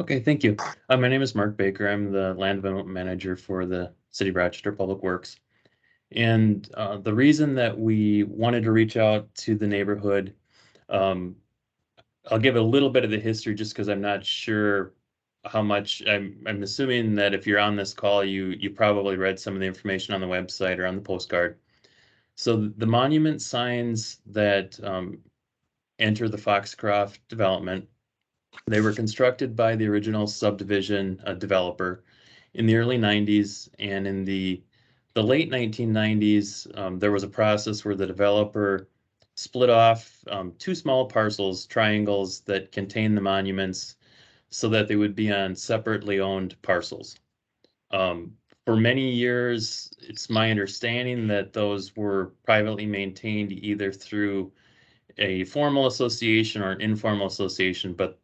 Okay, thank you. My name is Mark Baker. I'm the land development manager for the City of Rochester Public Works. And the reason that we wanted to reach out to the neighborhood, um, I'll give a little bit of the history just because I'm not sure how much. I'm assuming that if you're on this call, you probably read some of the information on the website or on the postcard. So the monument signs that enter the Foxcroft development, they were constructed by the original subdivision developer in the early 90s, and in the late 1990s, there was a process where the developer split off two small parcels, triangles that contain the monuments, so that they would be on separately owned parcels. Um, for many years, it's my understanding that those were privately maintained either through a formal association or an informal association, but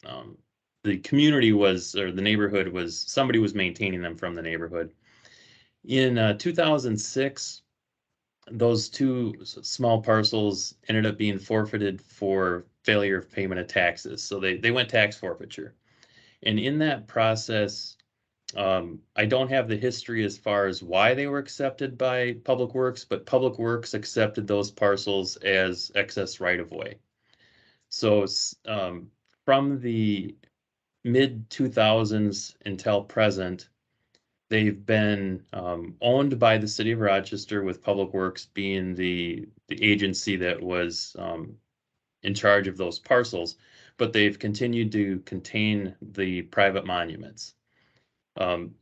um, the community was, or the neighborhood was, somebody was maintaining them from the neighborhood. In 2006, those two small parcels ended up being forfeited for failure of payment of taxes. So they went tax forfeiture. And in that process, I don't have the history as far as why they were accepted by Public Works, but Public Works accepted those parcels as excess right of way. So from the mid 2000s until present, they've been owned by the city of Rochester, with Public Works being the agency that was in charge of those parcels, but they've continued to contain the private monuments. Um,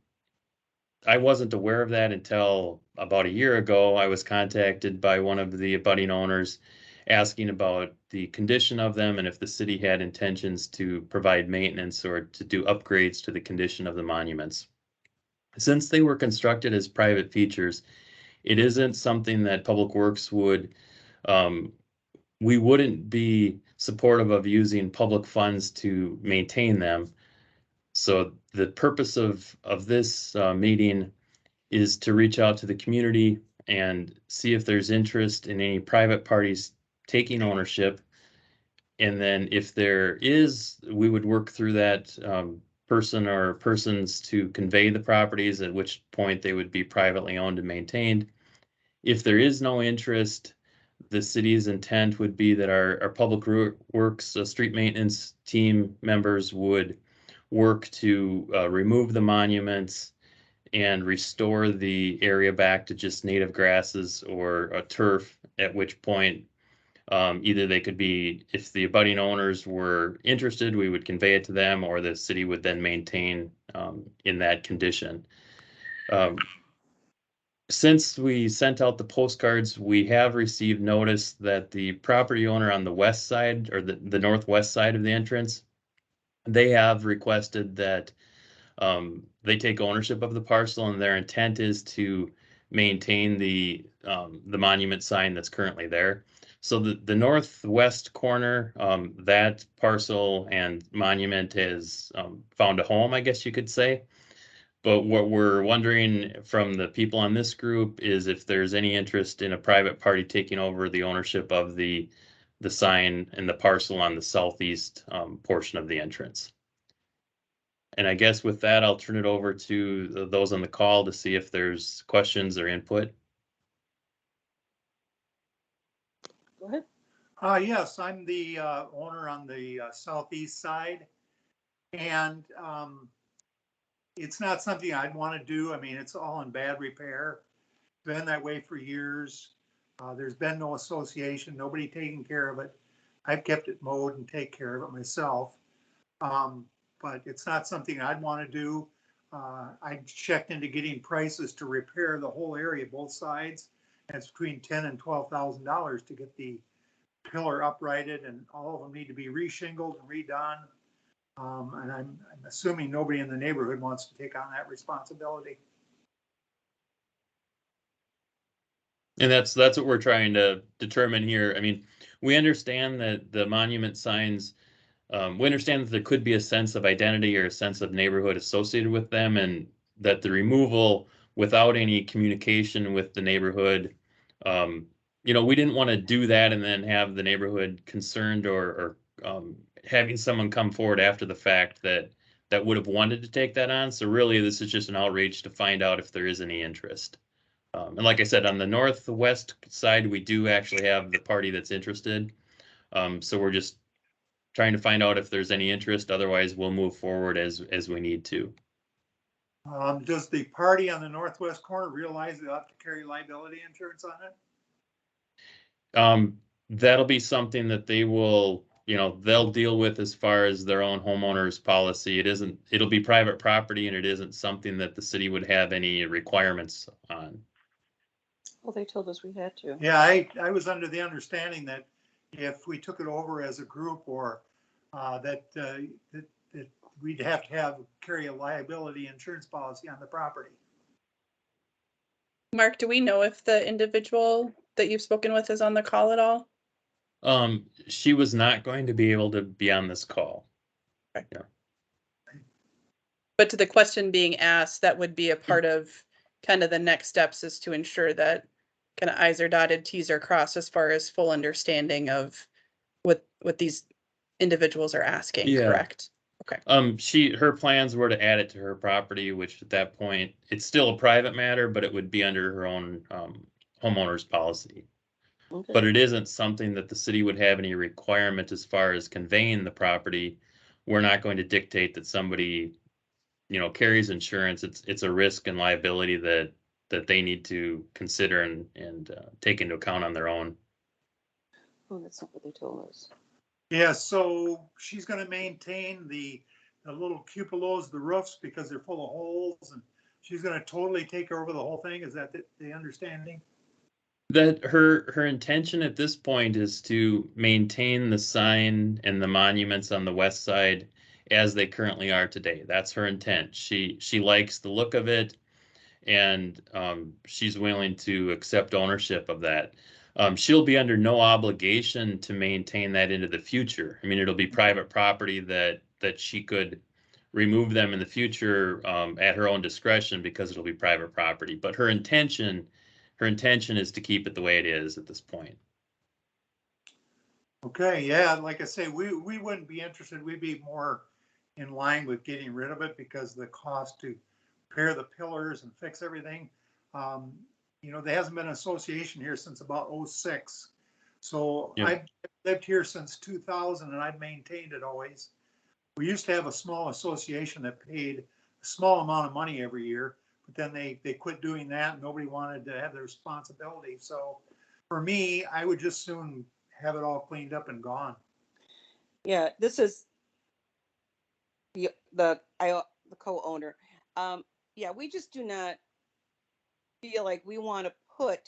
I wasn't aware of that until about a year ago. I was contacted by one of the abutting owners asking about the condition of them and if the city had intentions to provide maintenance or to do upgrades to the condition of the monuments. Since they were constructed as private features, it isn't something that Public Works would, um, we wouldn't be supportive of using public funds to maintain them. So the purpose of this meeting is to reach out to the community and see if there's interest in any private parties taking ownership. And then if there is, we would work through that person or persons to convey the properties, at which point they would be privately owned and maintained. If there is no interest, the city's intent would be that our public works street maintenance team members would work to remove the monuments and restore the area back to just native grasses or a turf, at which point either they could be, if the abutting owners were interested, we would convey it to them, or the city would then maintain in that condition. Since we sent out the postcards, we have received notice that the property owner on the west side, or the northwest side of the entrance, they have requested that they take ownership of the parcel, and their intent is to maintain the monument sign that's currently there. So the northwest corner, that parcel and monument has found a home, I guess you could say. But what we're wondering from the people on this group is if there's any interest in a private party taking over the ownership of the sign and the parcel on the southeast portion of the entrance. And I guess with that, I'll turn it over to those on the call to see if there's questions or input. Go ahead. Yes, I'm the owner on the southeast side, and it's not something I'd want to do. I mean, it's all in bad repair. It's been that way for years. There's been no association, nobody taking care of it. I've kept it mowed and take care of it myself. But it's not something I'd want to do. I checked into getting prices to repair the whole area, both sides. And it's between $10,000 and $12,000 to get the pillar uprighted, and all of them need to be reshingled and redone. And I'm assuming nobody in the neighborhood wants to take on that responsibility. And that's what we're trying to determine here. I mean, we understand that the monument signs, we understand that there could be a sense of identity or a sense of neighborhood associated with them, and that the removal without any communication with the neighborhood, we didn't want to do that and then have the neighborhood concerned or having someone come forward after the fact that would have wanted to take that on. So really, this is just an outreach to find out if there is any interest. And like I said, on the northwest side, we do actually have the party that's interested. So we're just trying to find out if there's any interest. Otherwise, we'll move forward as we need to. Does the party on the northwest corner realize they'll have to carry liability insurance on it? That'll be something that they will, they'll deal with as far as their own homeowner's policy. It'll be private property, and it isn't something that the city would have any requirements on. Well, they told us we had to. Yeah, I was under the understanding that if we took it over as a group or that we'd have to carry a liability insurance policy on the property. Mark, do we know if the individual that you've spoken with is on the call at all? She was not going to be able to be on this call. Okay. Yeah. But to the question being asked, that would be a part of kind of the next steps, is to ensure that kind of I's are dotted, T's are crossed as far as full understanding of what these individuals are asking, Yeah. correct? Okay. Her plans were to add it to her property, which at that point, it's still a private matter, but it would be under her own homeowner's policy. Okay. But it isn't something that the city would have any requirement as far as conveying the property. We're not going to dictate that somebody, carries insurance. It's a risk and liability that they need to consider and take into account on their own. Oh, that's not what they told us. Yeah, so she's going to maintain the little cupolas, the roofs, because they're full of holes, and she's going to totally take over the whole thing. Is that the understanding? That her intention at this point is to maintain the sign and the monuments on the west side as they currently are today. That's her intent. She likes the look of it, and she's willing to accept ownership of that. She'll be under no obligation to maintain that into the future. I mean, it'll be private property that she could remove them in the future at her own discretion, because it'll be private property. But her intention is to keep it the way it is at this point. Okay, yeah, like I say, we wouldn't be interested. We'd be more in line with getting rid of it because the cost to repair the pillars and fix everything. There hasn't been an association here since about '06. So Yeah. I've lived here since 2000 and I've maintained it always. We used to have a small association that paid a small amount of money every year, but then they quit doing that and nobody wanted to have the responsibility. So for me, I would just soon have it all cleaned up and gone. Yeah, this is the co-owner. Yeah, we just do not feel like we want to put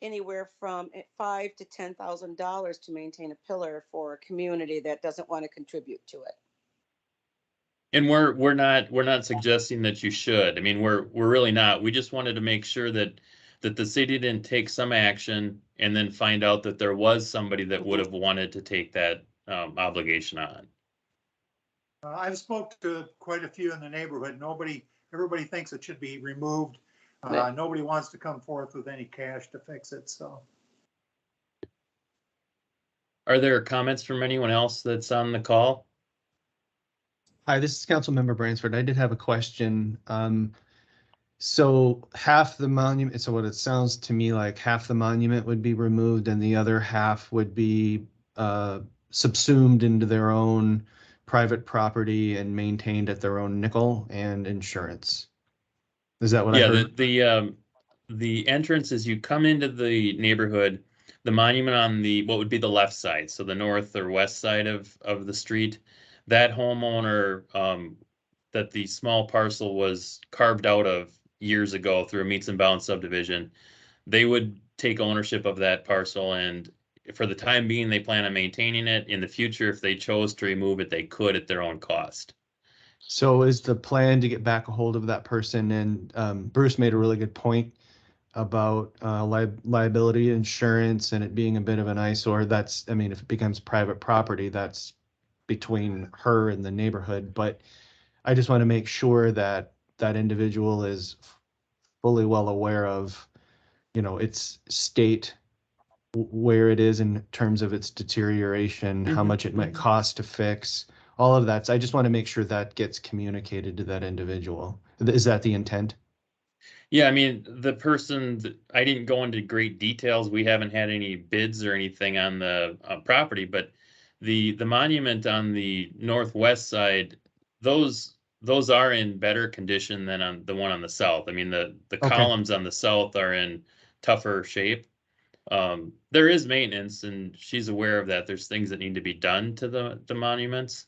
anywhere from $5,000 to $10,000 to maintain a pillar for a community that doesn't want to contribute to it. And we're not suggesting that you should. I mean, we're really not. We just wanted to make sure that the city didn't take some action and then find out that there was somebody that would have wanted to take that obligation on. I've spoke to quite a few in the neighborhood. Everybody thinks it should be removed. Right. Nobody wants to come forth with any cash to fix it. So, Are there comments from anyone else that's on the call? Hi, this is Councilmember Bransford. I did have a question. So half the monument, so what it sounds to me like half the monument would be removed and the other half would be subsumed into their own private property and maintained at their own nickel and insurance. Is that what I heard? The entrance, as you come into the neighborhood, the monument on what would be the left side, so the north or west side of the street, that homeowner that the small parcel was carved out of years ago through a meets and bounds subdivision, they would take ownership of that parcel, and for the time being, they plan on maintaining it. In the future, if they chose to remove it, they could at their own cost. So is the plan to get back a hold of that person? And Bruce made a really good point about liability insurance and it being a bit of an eyesore. I mean, if it becomes private property, that's between her and the neighborhood. But I just want to make sure that that individual is fully well aware of, it's state where it is in terms of its deterioration, how Mhm, much it might mhm. cost to fix, all of that. So I just want to make sure that gets communicated to that individual. Is that the intent? Yeah, I mean, the person, I didn't go into great details. We haven't had any bids or anything on the property, but the monument on the northwest side, those are in better condition than on the one on the south. I mean, the Okay, columns on the south are in tougher shape. There is maintenance, and she's aware of that. There's things that need to be done to the monuments.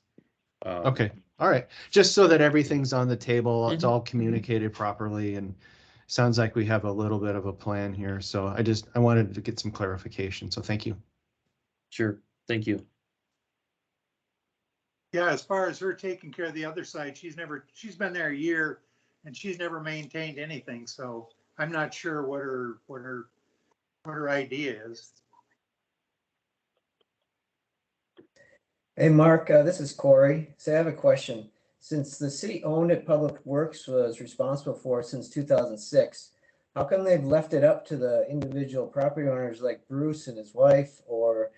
Um, okay, all right. Just so that everything's on the table, it's mhm. all communicated properly, and sounds like we have a little bit of a plan here. So I wanted to get some clarification. So thank you. Sure, thank you. Yeah, as far as her taking care of the other side, she's been there a year and she's never maintained anything. So I'm not sure what her idea is. Hey, Mark, this is Corey. So I have a question. Since the city owned it, Public Works was responsible for it since 2006. How come they've left it up to the individual property owners like Bruce and his wife or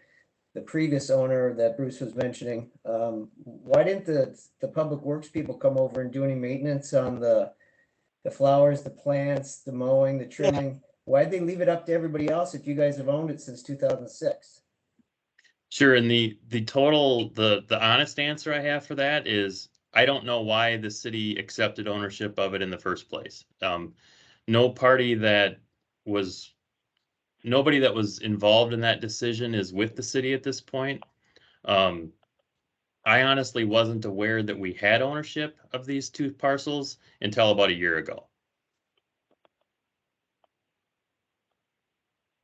the previous owner that Bruce was mentioning? Why didn't the Public Works people come over and do any maintenance on the flowers, the plants, the mowing, the trimming? Why'd they leave it up to everybody else if you guys have owned it since 2006? Sure, and the total the honest answer I have for that is I don't know why the city accepted ownership of it in the first place. No party that was nobody that was involved in that decision is with the city at this point. Um, I honestly wasn't aware that we had ownership of these two parcels until about a year ago.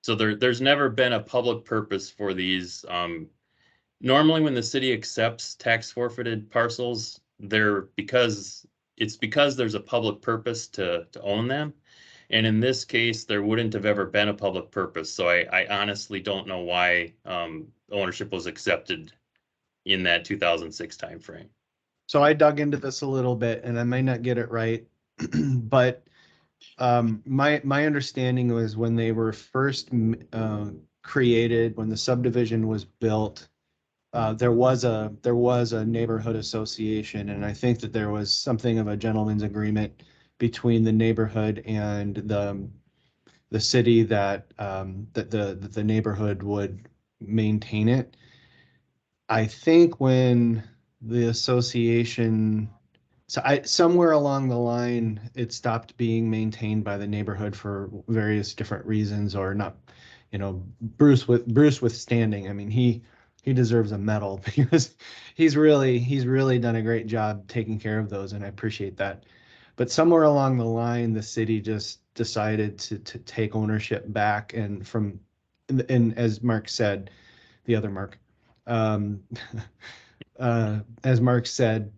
So there's never been a public purpose for these. Normally, when the city accepts tax forfeited parcels, because there's a public purpose to own them. And in this case, there wouldn't have ever been a public purpose. So I honestly don't know why ownership was accepted in that 2006 timeframe. So I dug into this a little bit, and I might not get it right, but my understanding was when they were first created, when the subdivision was built, there was a neighborhood association, and I think that there was something of a gentleman's agreement between the neighborhood and the city that that the neighborhood would maintain it. I think when the association, so somewhere along the line, it stopped being maintained by the neighborhood for various different reasons, or not, Bruce withstanding. I mean, he deserves a medal because he's really done a great job taking care of those, and I appreciate that. But somewhere along the line, the city just decided to take ownership back, and as Mark said, the other Mark, um, as Mark said,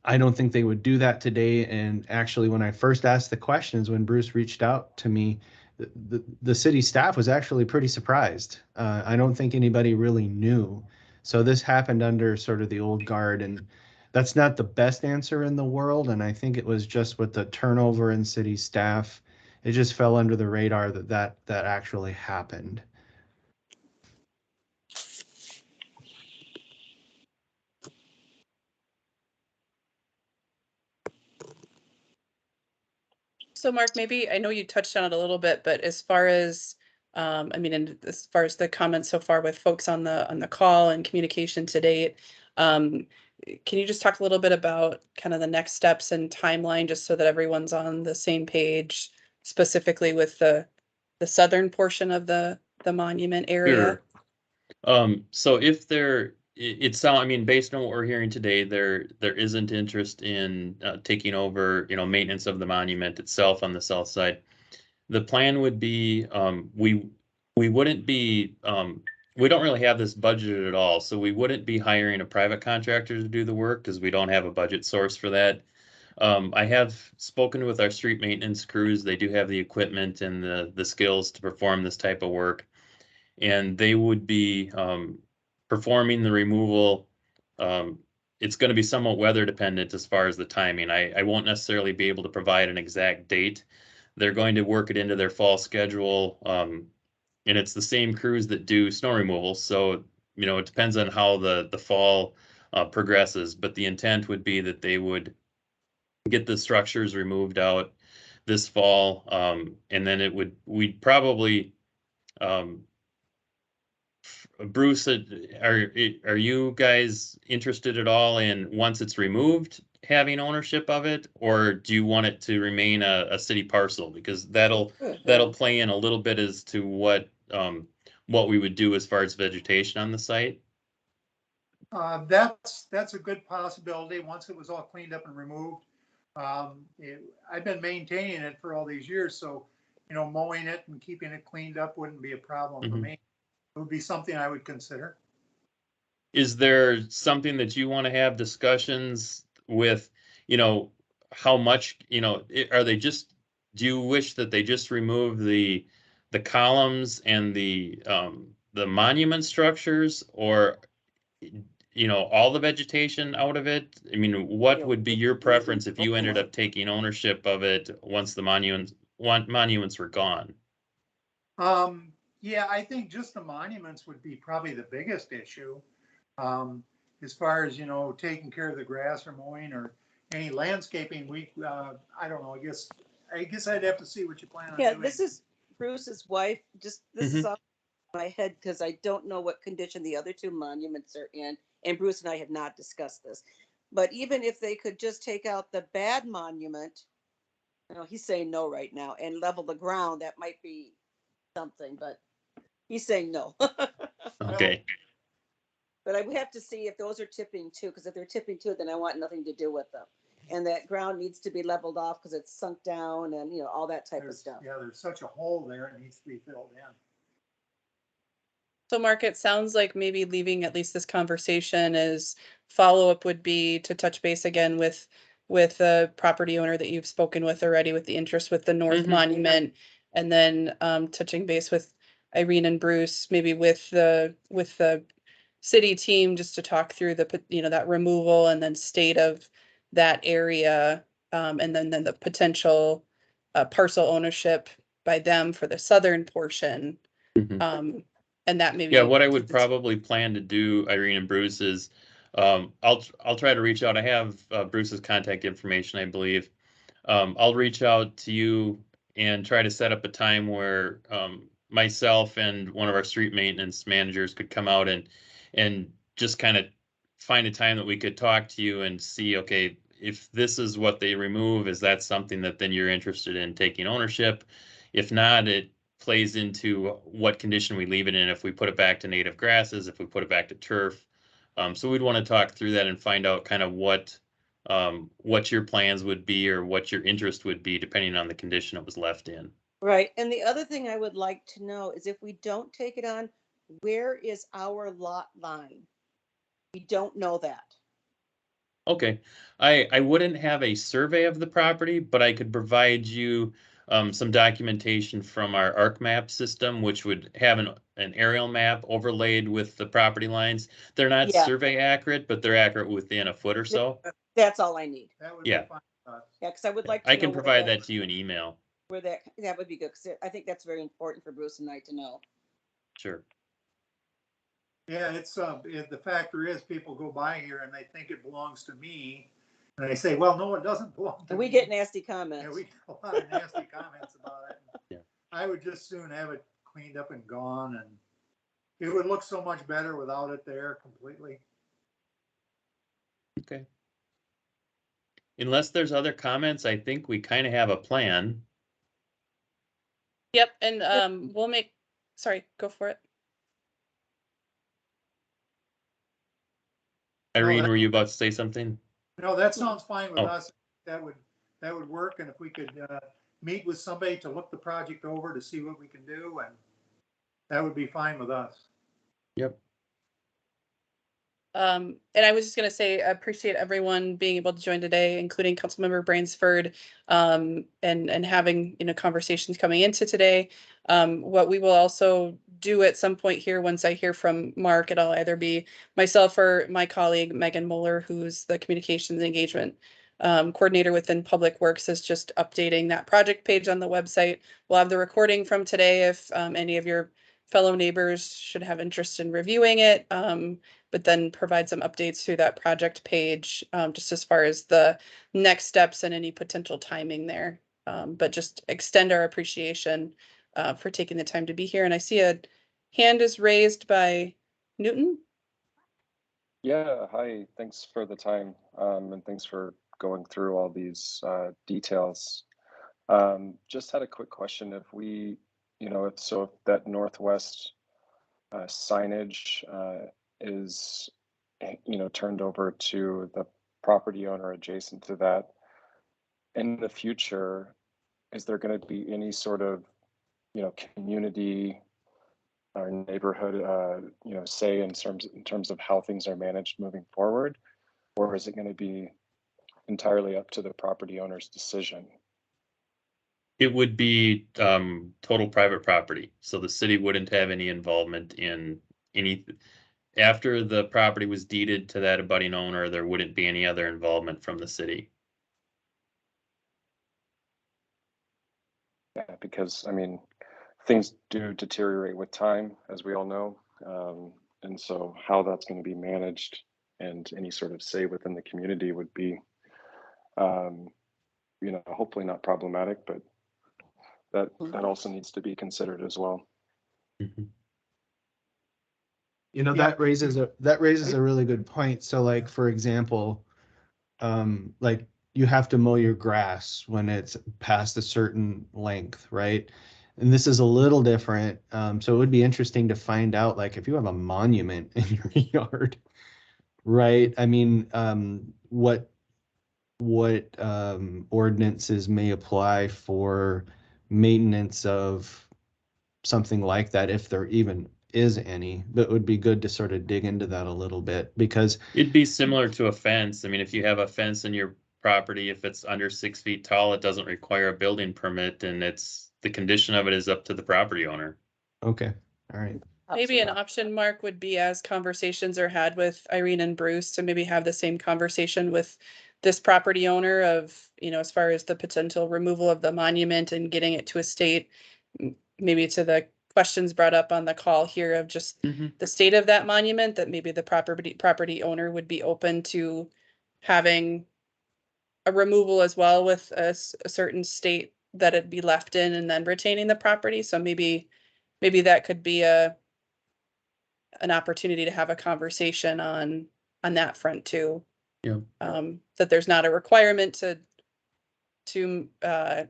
I don't think they would do that today. And actually, when I first asked the questions, when Bruce reached out to me, the city staff was actually pretty surprised. I don't think anybody really knew. So this happened under sort of the old guard, and that's not the best answer in the world. And I think it was just with the turnover in city staff, it just fell under the radar that actually happened. So Mark, maybe, I know you touched on it a little bit, but as far as, I mean, and as far as the comments so far with folks on the call and communication to date, um, can you just talk a little bit about kind of the next steps and timeline, just so that everyone's on the same page, specifically with the southern portion of the monument area? Sure. So if I mean, based on what we're hearing today, there isn't interest in taking over, maintenance of the monument itself on the south side. The plan would be, we wouldn't be, we don't really have this budgeted at all, so we wouldn't be hiring a private contractor to do the work because we don't have a budget source for that. I have spoken with our street maintenance crews. They do have the equipment and the skills to perform this type of work, and they would be performing the removal. Um, it's going to be somewhat weather dependent as far as the timing. I won't necessarily be able to provide an exact date. They're going to work it into their fall schedule, and it's the same crews that do snow removal. So, you know, it depends on how the fall progresses, but the intent would be that they would get the structures removed out this fall, and then we'd probably, Bruce, are you guys interested at all in, once it's removed, having ownership of it, or do you want it to remain a city parcel? Because that'll play in a little bit as to what we would do as far as vegetation on the site. That's a good possibility, once it was all cleaned up and removed. I've been maintaining it for all these years, so, you know, mowing it and keeping it cleaned up wouldn't be a problem for Mhm. me. It would be something I would consider. Is there something that you want to have discussions with, you know, how much, you know, are they just, do you wish that they just remove the columns and the monument structures, or, you know, all the vegetation out of it? I mean, what would be your preference if you ended up taking ownership of it once the monuments were gone? Yeah, I think just the monuments would be probably the biggest issue. Um, as far as, you know, taking care of the grass or mowing or any landscaping, I don't know, I guess I'd have to see what you plan on Yeah, doing. this is Bruce's wife. Just this is Mhm. off my head because I don't know what condition the other two monuments are in, and Bruce and I have not discussed this. But even if they could just take out the bad monument, you know, he's saying no right now, and level the ground, that might be something. But he's saying no. Okay. But I would have to see if those are tipping too, because if they're tipping too, then I want nothing to do with them. And that ground needs to be leveled off because it's sunk down and, you know, all that type of stuff. Yeah, there's such a hole there, it needs to be filled in. So Mark, it sounds like maybe leaving at least this conversation as follow-up would be to touch base again with the property owner that you've spoken with already with the interest with the North Mhm. Monument, and then touching base with Irene and Bruce, maybe with the city team, just to talk through you know, that removal and then state of that area, and then the potential parcel ownership by them for the southern portion. Mhm. And that Yeah, maybe what I would probably plan to do, Irene and Bruce, is I'll try to reach out. I have Bruce's contact information, I believe. I'll reach out to you and try to set up a time where myself and one of our street maintenance managers could come out and just kind of find a time that we could talk to you and see, okay, if this is what they remove, is that something that then you're interested in taking ownership? If not, it plays into what condition we leave it in, if we put it back to native grasses, if we put it back to turf. So we'd want to talk through that and find out kind of what your plans would be or what your interest would be, depending on the condition it was left in. Right. And the other thing I would like to know is if we don't take it on, where is our lot line? We don't know that. Okay, I wouldn't have a survey of the property, but I could provide you some documentation from our ArcMap system, which would have an aerial map overlaid with the property lines. They're not Yeah, survey accurate, but they're accurate within a foot or so. that's all I need. That would be Yeah, fine with us. Yeah, because I would like to I know can provide that to you in email. where that would be good because I think that's very important for Bruce and I to know. Sure. Yeah, the factor is people go by here and they think it belongs to me. And they say, well, no, it doesn't belong to And me. we get nasty comments. Yeah, we get a lot of nasty comments about it. Yeah. I would just soon have it cleaned up and gone, and it would look so much better without it there completely. Okay. Unless there's other comments, I think we kind of have a plan. Yep, and we'll make, sorry, go for it. Irene, that- were you about to say something? No, that sounds fine with Oh. us. That would work, and if we could meet with somebody to look the project over to see what we can do, and that would be fine with us. Yep. And I was just gonna say, I appreciate everyone being able to join today, including Councilmember Brainsford, and having, you know, conversations coming into today. What we will also do at some point here, once I hear from Mark, it'll either be myself or my colleague Megan Mueller, who's the communications engagement coordinator within Public Works, is just updating that project page on the website. We'll have the recording from today if any of your fellow neighbors should have interest in reviewing it, but then provide some updates through that project page, just as far as the next steps and any potential timing there. But just extend our appreciation for taking the time to be here. And I see a hand is raised by Newton. Yeah, hi, thanks for the time, and thanks for going through all these details. Just had a quick question. If we, if that northwest signage is, turned over to the property owner adjacent to that, in the future, is there going to be any sort of, community or neighborhood, say in terms of how things are managed moving forward, or is it going to be entirely up to the property owner's decision? It would be total private property, so the city wouldn't have any involvement in any. After the property was deeded to that abutting owner, there wouldn't be any other involvement from the city. Yeah, because I mean, things do deteriorate with time, as we all know, and so how that's going to be managed and any sort of say within the community would be, hopefully not problematic, but that also needs to be considered as well. Mhm. You know, Yeah. that raises a really good point. So like, for example, like you have to mow your grass when it's past a certain length, right? And this is a little different. So it would be interesting to find out, like, if you have a monument in your yard, right? I mean, what ordinances may apply for maintenance of something like that, if there even is any. But it would be good to sort of dig into that a little bit, because It'd be similar to a fence. I mean, if you have a fence in your property, if it's under 6 feet tall, it doesn't require a building permit, and the condition of it is up to the property owner. okay, all right. Maybe an option, Mark, would be as conversations are had with Irene and Bruce to maybe have the same conversation with this property owner of, as far as the potential removal of the monument and getting it to a state, maybe to the questions brought up on the call here of just the state of that monument, that maybe the property owner would be open to having a removal as well with a certain state that it'd be left in, and then retaining the property. So maybe that could be an opportunity to have a conversation on that front too. Yeah. That there's not a requirement to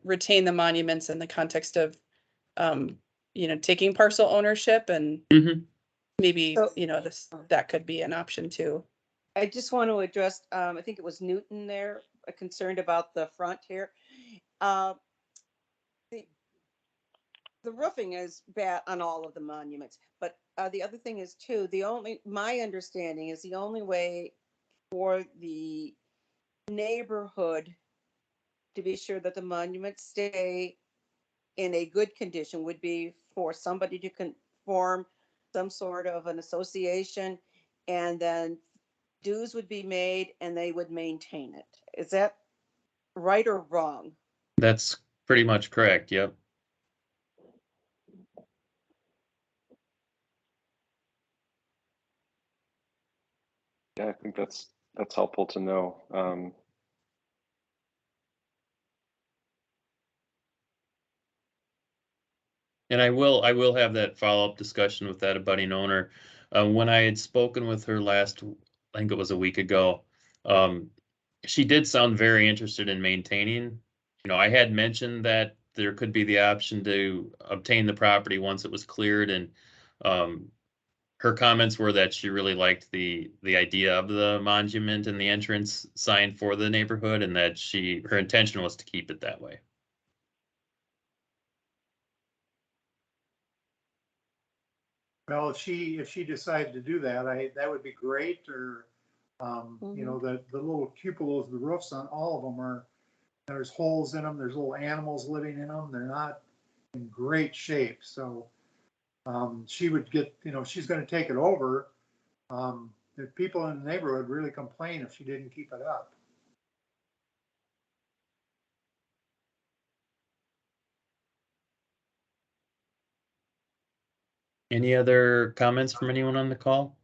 retain the monuments in the context of taking parcel ownership, and Mhm. maybe So- that could be an option too. I just want to address, I think it was Newton there, concerned about the front here. Uh, the roofing is bad on all of the monuments, but the other thing is too, my understanding is the only way for the neighborhood to be sure that the monuments stay in a good condition would be for somebody to form some sort of an association, and then dues would be made and they would maintain it. Is that right or wrong? That's pretty much correct. Yep. Yeah, I think that's helpful to know. And I will have that follow-up discussion with that abutting owner. When I had spoken with her last, I think it was a week ago, she did sound very interested in maintaining. I had mentioned that there could be the option to obtain the property once it was cleared, and her comments were that she really liked the idea of the monument and the entrance sign for the neighborhood, and that her intention was to keep it that way. Well, if she decided to do that, that would be great. Or, the little cupolas, the roofs on all of them there's holes in them. There's little animals living in them. They're not in great shape. So, she would get, she's going to take it over. The people in the neighborhood really complain if she didn't keep it up. Any other comments from anyone on the call?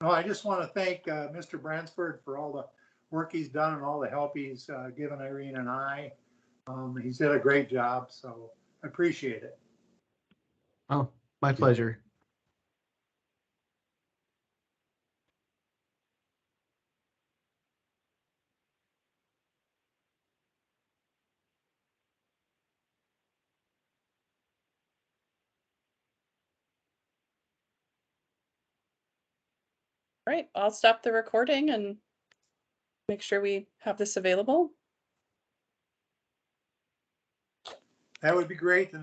No, I just want to thank Mr. Bransford for all the work he's done and all the help he's given Irene and I. He's did a great job, so I appreciate it. Oh, my pleasure. Right, I'll stop the recording and make sure we have this available. That would be great.